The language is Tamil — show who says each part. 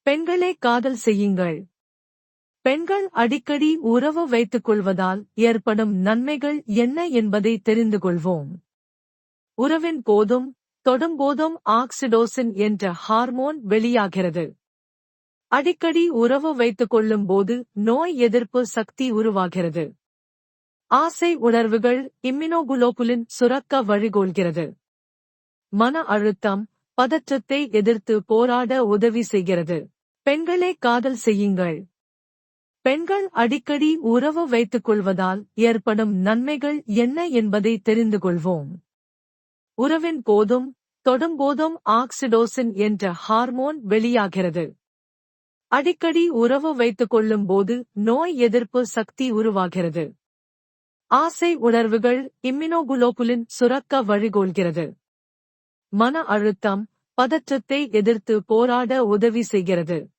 Speaker 1: பெண்களே காதல் செய்யுங்கள். பெண்கள் அடிக்கடி உறவு வைத்துக் கொள்வதால் ஏற்படும் நன்மைகள் என்ன என்பதை தெரிந்து கொள்வோம். உறவின் போதும் தொடும்போதும் ஆக்சிடோசின் என்ற ஹார்மோன் வெளியாகிறது. அடிக்கடி உறவு வைத்துக் கொள்ளும் போது நோய் எதிர்ப்பு சக்தி உருவாகிறது. ஆசை உணர்வுகள் இம்யூனோகுளோபுலின் சுரக்க வழிகோல்கிறது. மன அழுத்தம், பதற்றத்தை எதிர்த்து போராட உதவி செய்கிறது. பெண்களே காதல் செய்யுங்கள். பெண்கள் அடிக்கடி உறவு வைத்துக் கொள்வதால் ஏற்படும் நன்மைகள் என்ன என்பதை தெரிந்து கொள்வோம். உறவின் போதும் தொடும்போதும் ஆக்சிடோசின் என்ற ஹார்மோன் வெளியாகிறது. அடிக்கடி உறவு வைத்துக் கொள்ளும் போது நோய் எதிர்ப்பு சக்தி உருவாகிறது. ஆசை உணர்வுகள் இம்யூனோகுளோபுலின் சுரக்க வழிகோல்கிறது. மன அழுத்தம், பதற்றத்தை எதிர்த்து போராட உதவி செய்கிறது.